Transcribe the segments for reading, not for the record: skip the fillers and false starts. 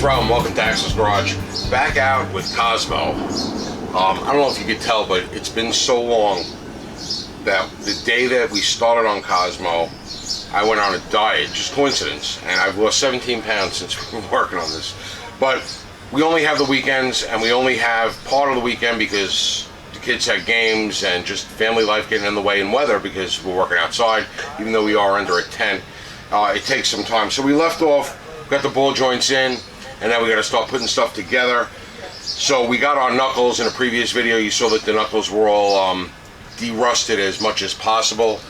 Ralph, welcome to Axel's Garage. Back out with Cosmo. I don't know if you could tell, but it's been so long that the day that we started on Cosmo, I went on a diet, just coincidence, and I've lost 17 pounds since we've been working on this. But we only have the weekends, and we only have part of the weekend because the kids had games and just family life getting in the way and weather because we're working outside, even though we are under a tent. It takes some time. So we left off, got the ball joints in, and now we got to start putting stuff together. So we got our knuckles. In a previous video you saw that the knuckles were all de-rusted as much as possible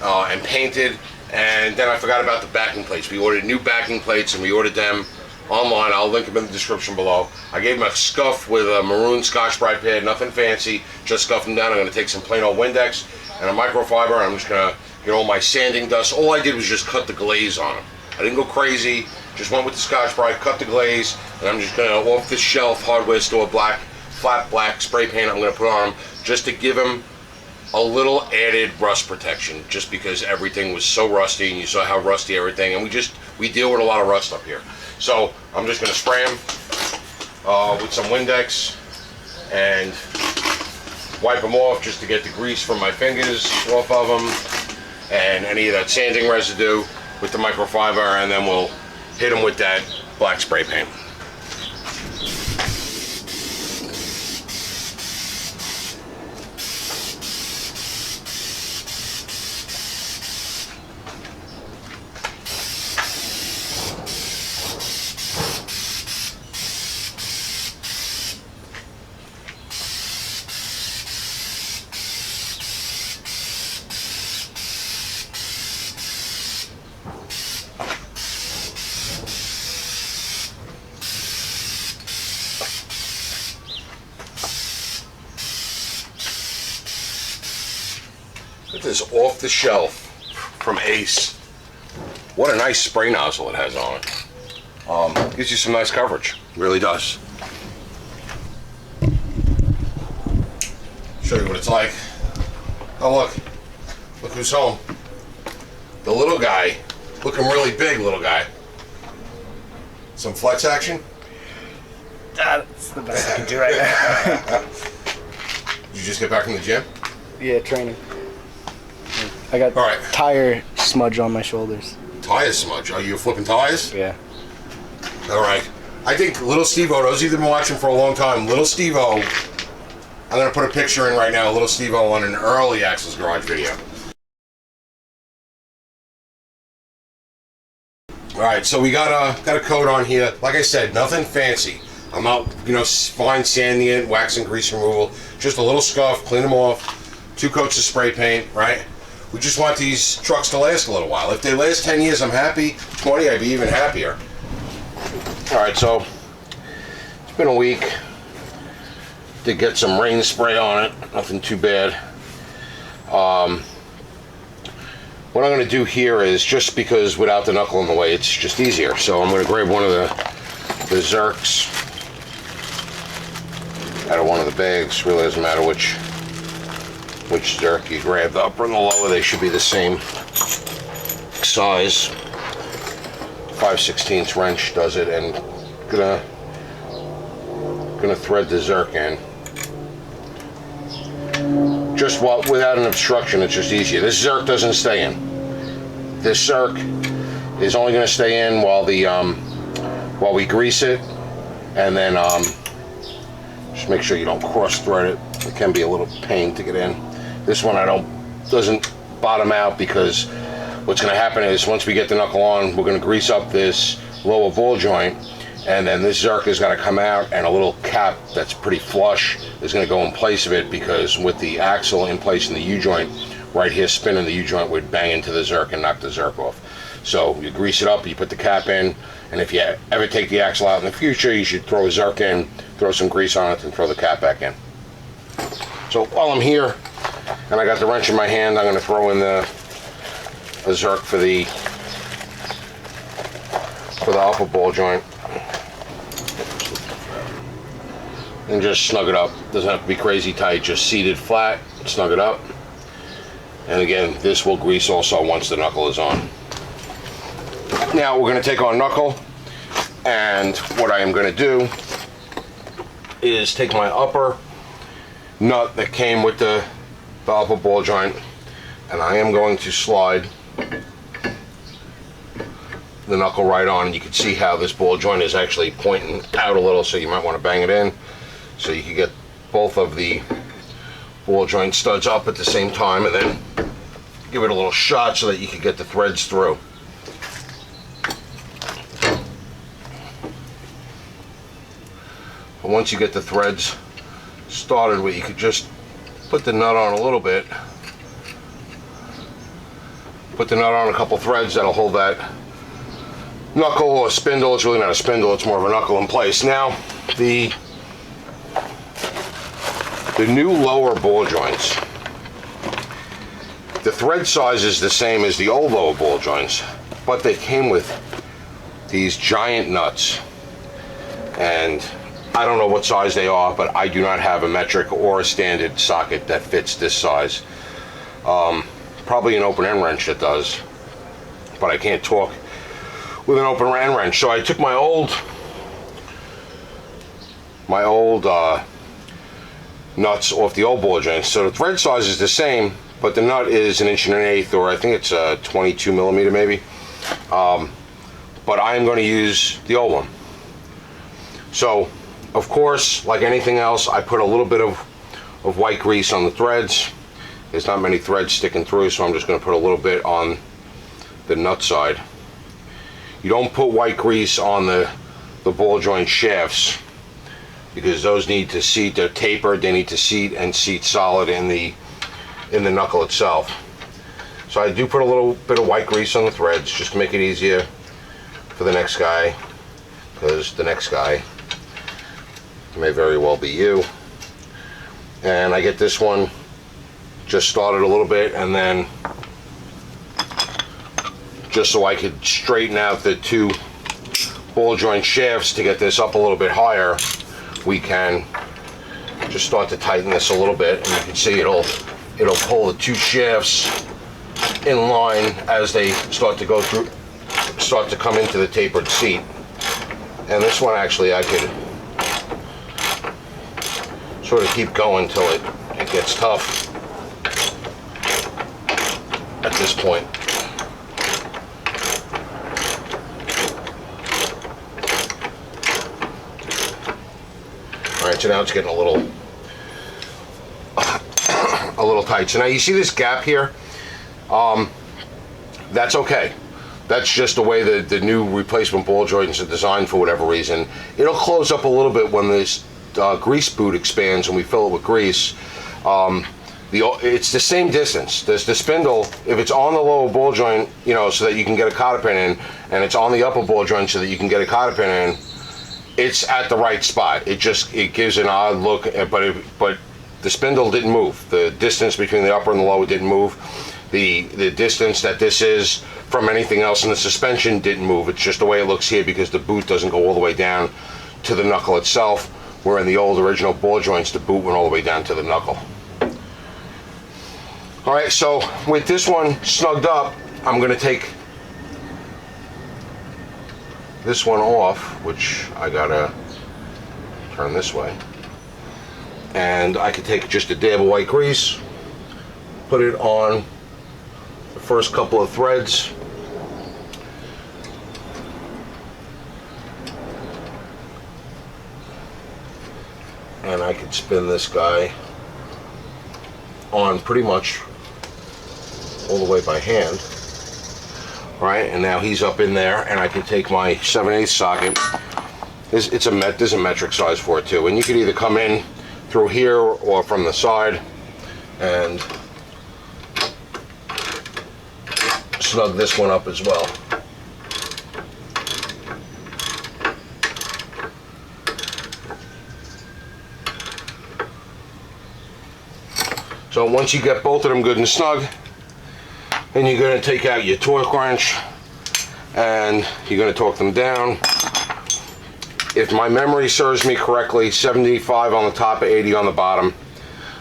and painted. And then I forgot about the backing plates. We ordered new backing plates and we ordered them online. I'll link them in the description below. I gave them a scuff with a maroon Scotch-Brite pad, nothing fancy, just scuff them down. I'm going to take some plain old Windex and a microfiber, and I'm just going to get all my sanding dust. All I did was just cut the glaze on them. I didn't go crazy, just went with the Scotch-Brite, cut the glaze, and I'm just going to, off the shelf hardware store, flat black spray paint I'm going to put on them just to give them a little added rust protection, just because everything was so rusty, and you saw how rusty everything, and we deal with a lot of rust up here. So I'm just going to spray them with some Windex and wipe them off just to get the grease from my fingers off of them and any of that sanding residue with the microfiber, and then we'll hit them with that black spray paint. Look at this off the shelf from Ace. What a nice spray nozzle it has on it. Gives you some nice coverage, really does. Show you what it's like. Oh look who's home. The little guy, looking really big, little guy. Some flex action? That's the best I can do right now. Did you just get back from the gym? Yeah, training. I got tire smudge on my shoulders. Tire smudge? Are you flipping tires? Yeah. All right. I think Little Steve-O, those of you that have been watching for a long time, Little Steve-O, I'm going to put a picture in right now of Little Steve-O on an early Axel's Garage video. All right, so we got a coat on here. Like I said, nothing fancy. I'm out, fine sanding it, wax and grease removal. Just a little scuff, clean them off, 2 coats of spray paint, right? We just want these trucks to last a little while. If they last 10 years, I'm happy. 20, I'd be even happier. All right, so it's been a week. Did get some rain spray on it. Nothing too bad. What I'm going to do here is, just because without the knuckle in the way, it's just easier. So I'm going to grab one of the Zerks out of one of the bags. Really doesn't matter which Zerk you grab, the upper and the lower, they should be the same size. 5/16 wrench does it, and gonna thread the Zerk in. Just without an obstruction, it's just easier. This Zerk doesn't stay in. This Zerk is only going to stay in while we grease it, and then just make sure you don't cross thread it. It can be a little pain to get in. This one doesn't bottom out, because what's going to happen is, once we get the knuckle on, we're going to grease up this lower ball joint, and then this Zerk is going to come out, and a little cap that's pretty flush is going to go in place of it, because with the axle in place in the U-joint, right here spinning, the U-joint would bang into the Zerk and knock the Zerk off. So you grease it up, you put the cap in, and if you ever take the axle out in the future, you should throw a Zerk in, throw some grease on it, and throw the cap back in. So while I'm here, and I got the wrench in my hand, I'm going to throw in the Zerk for the upper ball joint, and just snug it up. Doesn't have to be crazy tight, just seated flat, snug it up. And again, this will grease also once the knuckle is on. Now we're going to take our knuckle, And what I am going to do is take my upper nut that came with the upper ball joint, and I am going to slide the knuckle right on. And you can see how this ball joint is actually pointing out a little, so you might want to bang it in so you can get both of the ball joint studs up at the same time, and then give it a little shot so that you can get the threads through. But once you get the threads started, where you could just put the nut on a little bit, put the nut on a couple threads that'll hold that knuckle or spindle. It's really not a spindle, it's more of a knuckle in place. Now the new lower ball joints, the thread size is the same as the old lower ball joints, but they came with these giant nuts, and I don't know what size they are, but I do not have a metric or a standard socket that fits this size. Probably an open end wrench that does, but I can't torque with an open end wrench. So I took my old nuts off the old ball joints. So the thread size is the same, but the nut is 1 1/8", or I think it's a 22 millimeter maybe. But I am going to use the old one. So, of course, like anything else, I put a little bit of white grease on the threads. There's not many threads sticking through, so I'm just going to put a little bit on the nut side. You don't put white grease on the ball joint shafts, because those need to seat. They're tapered. They need to seat and seat solid in the knuckle itself. So I do put a little bit of white grease on the threads just to make it easier for the next guy, because the next guy may very well be you. And I get this one just started a little bit, and then just so I could straighten out the two ball joint shafts to get this up a little bit higher, we can just start to tighten this a little bit, and you can see it'll pull the two shafts in line as they start to go through, start to come into the tapered seat. And this one actually I could sort of keep going till it gets tough at this point. All right, so now it's getting a little tight. So now you see this gap here? That's okay. That's just the way the new replacement ball joints are designed for whatever reason. It'll close up a little bit when this grease boot expands and we fill it with grease. It's the same distance. The spindle, if it's on the lower ball joint, you know, so that you can get a cotter pin in, and it's on the upper ball joint so that you can get a cotter pin in, it's at the right spot. It gives an odd look, but the spindle didn't move. The distance between the upper and the lower didn't move. The distance that this is from anything else in the suspension didn't move. It's just the way it looks here because the boot doesn't go all the way down to the knuckle itself, where in the old original ball joints the boot went all the way down to the knuckle. All right, so with this one snugged up, I'm going to take this one off, which I gotta turn this way, and I could take just a dab of white grease, put it on the first couple of threads, and I could spin this guy on pretty much all the way by hand. Right, and now he's up in there, and I can take my 7/8 socket. There's a metric size for it too, and you can either come in through here or from the side and snug this one up as well. So once you get both of them good and snug, then you're going to take out your torque wrench and you're going to torque them down. If my memory serves me correctly, 75 on the top, 80 on the bottom.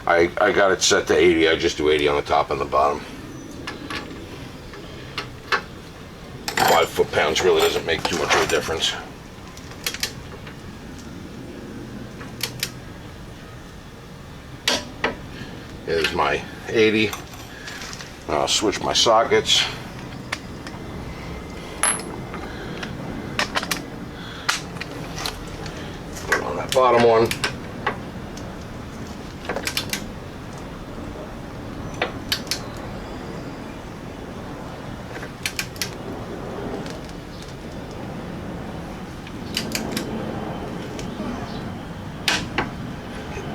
I got it set to 80. I just do 80 on the top and the bottom. 5 foot-pounds really doesn't make too much of a difference. is my 80. I'll switch my sockets. Put it on that bottom one.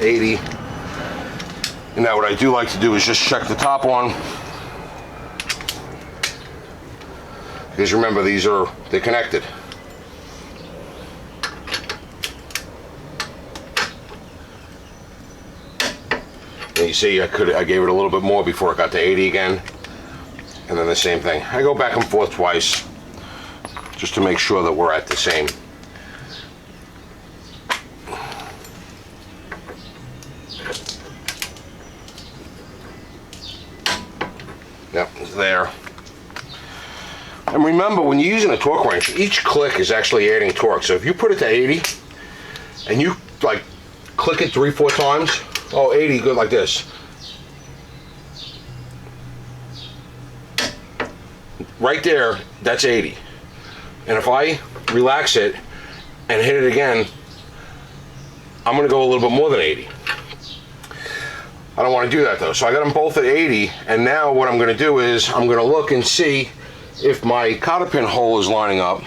$80. And now what I do like to do is just check the top one. Because remember, they're connected. And you see, I gave it a little bit more before it got to 80 again. And then the same thing. I go back and forth twice, just to make sure that we're at the same. Yep, it's there. And remember, when you're using a torque wrench, each click is actually adding torque. So if you put it to 80, and you like click it 3-4 times, oh, 80, good, like this. Right there, that's 80. And if I relax it and hit it again, I'm gonna go a little bit more than 80. I don't want to do that though. So I got them both at 80, and now what I'm going to do is I'm going to look and see if my cotter pin hole is lining up.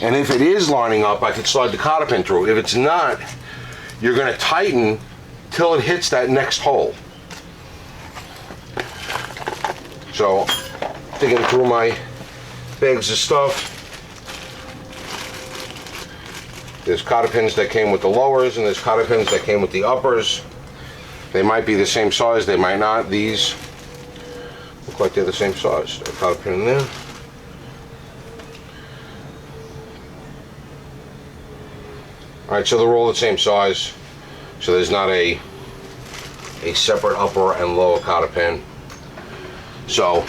And if it is lining up, I can slide the cotter pin through. If it's not, you're going to tighten till it hits that next hole. So, digging through my bags of stuff. There's cotter pins that came with the lowers, and there's cotter pins that came with the uppers. They might be the same size, they might not. These look like they're the same size. There's a cotter pin in there. Alright, so they're all the same size. So there's not a separate upper and lower cotter pin. So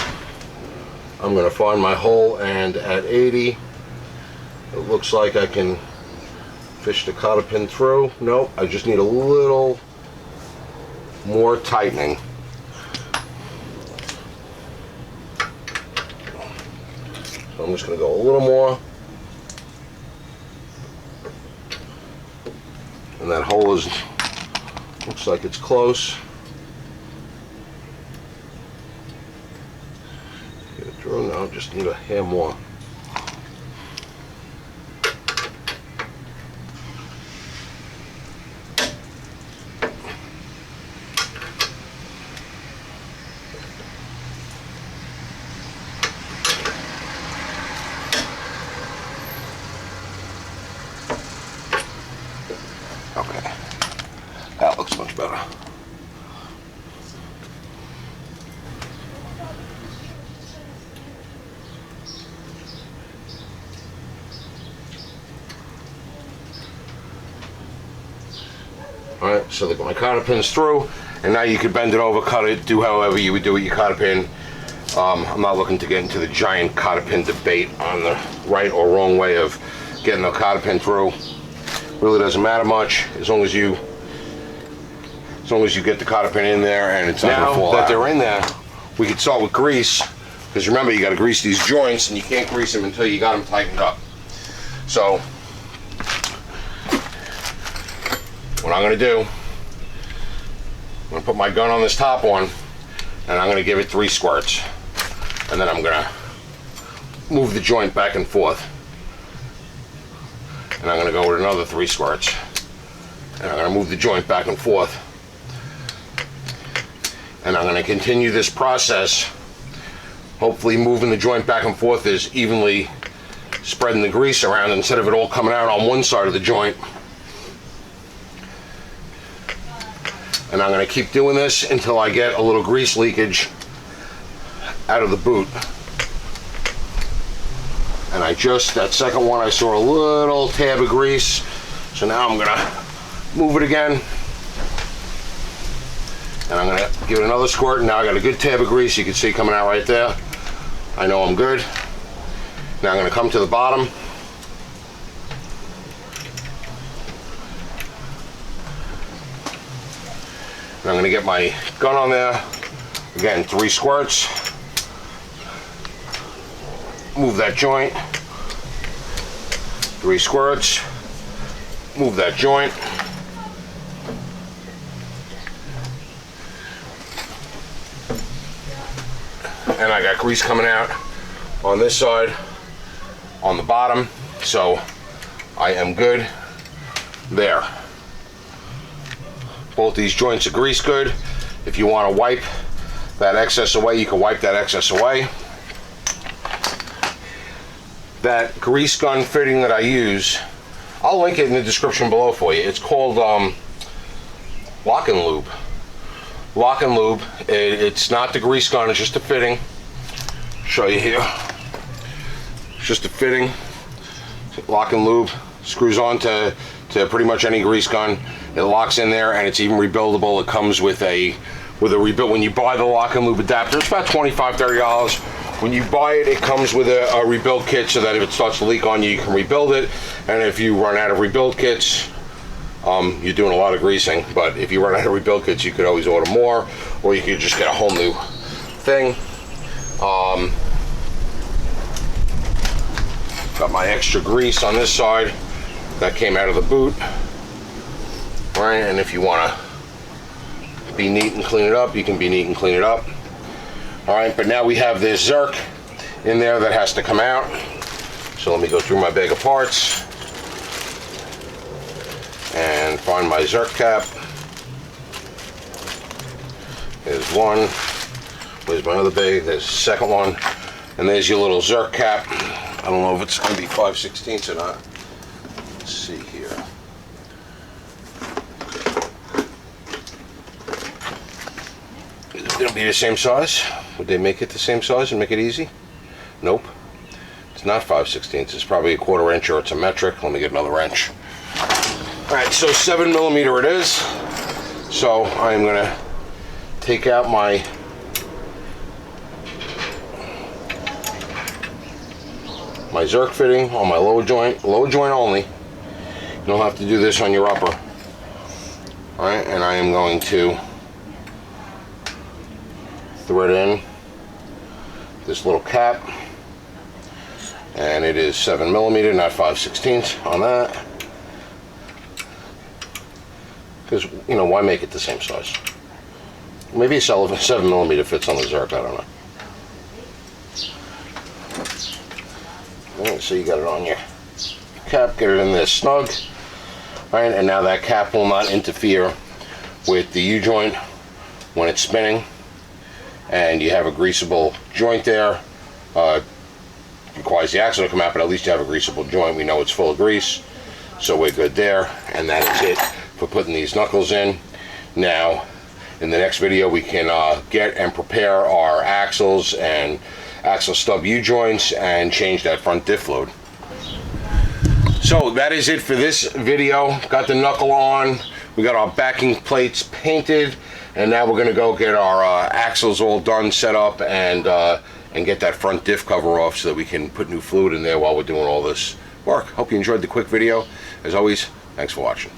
I'm going to find my hole, and at 80, it looks like I can fish the cotter pin through. Nope, I just need a little more tightening. So I'm just going to go a little more. And that hole looks like it's close. Get it through now, just need a hair more. Okay, that looks much better. All right, so my cotter pin's through, and now you can bend it over, cut it, do however you would do with your cotter pin. I'm not looking to get into the giant cotter pin debate on the right or wrong way of getting the cotter pin through. Really doesn't matter much as long as you get the cotter pin in there and it's not gonna fall out. Now that they're in there, we can start with grease, because remember, you got to grease these joints, and you can't grease them until you got them tightened up. So what I'm going to do, I'm going to put my gun on this top one, and I'm going to give it 3 squirts, and then I'm going to move the joint back and forth. And I'm going to go with another 3 squirts. And I'm going to move the joint back and forth. And I'm going to continue this process, hopefully moving the joint back and forth is evenly spreading the grease around instead of it all coming out on one side of the joint. And I'm going to keep doing this until I get a little grease leakage out of the boot. And that second one, I saw a little tab of grease. So now I'm gonna move it again. And I'm gonna give it another squirt. And now I got a good tab of grease, you can see coming out right there. I know I'm good. Now I'm gonna come to the bottom. And I'm gonna get my gun on there. Again, 3 squirts. Move that joint. 3 squirts. Move that joint. And I got grease coming out on this side, on the bottom, so I am good there. Both these joints are grease good. If you want to wipe that excess away, you can wipe that excess away. That grease gun fitting that I use, I'll link it in the description below for you. It's called Lock and Lube. Lock and Lube. It's not the grease gun, it's just a fitting. Show you here. It's just a fitting. Lock and Lube. Screws on to pretty much any grease gun. It locks in there, and it's even rebuildable. It comes with a rebuild. When you buy the Lock and Lube adapter, it's about $25–30. When you buy it, it comes with a rebuild kit, so that if it starts to leak on you, you can rebuild it. And if you run out of rebuild kits, you're doing a lot of greasing. But if you run out of rebuild kits, you could always order more, or you could just get a whole new thing. Got my extra grease on this side that came out of the boot. Right, and if you want to be neat and clean it up, you can be neat and clean it up. All right, but now we have this Zerk in there that has to come out. So let me go through my bag of parts and find my Zerk cap. There's one. Where's my other bag? There's the second one. And there's your little Zerk cap. I don't know if it's going to be 5/16 or not. Let's see here. Is it going to be the same size? Would they make it the same size and make it easy? Nope. It's not 5/16. It's probably a 1/4 inch, or it's a metric. Let me get another wrench. Alright, so 7mm it is. So I'm going to take out my Zerk fitting on my lower joint only. You don't have to do this on your upper. Alright, and I am going to thread in this little cap, and it is 7mm, not 5/16 on that, because, you know, why make it the same size? Maybe a 7mm fits on the Zerk, I don't know. Alright, so you got it on your cap, get it in there snug. Alright, and now that cap will not interfere with the U-joint when it's spinning, and you have a greasable joint there. Requires the axle to come out, but at least you have a greasable joint. We know it's full of grease, so we're good there. And that is it for putting these knuckles in. Now, in the next video, we can get and prepare our axles and axle stub U-joints and change that front diff load. So that is it for this video. Got the knuckle on, we got our backing plates painted, and now we're going to go get our axles all done, set up, and get that front diff cover off so that we can put new fluid in there while we're doing all this work. Hope you enjoyed the quick video. As always, thanks for watching.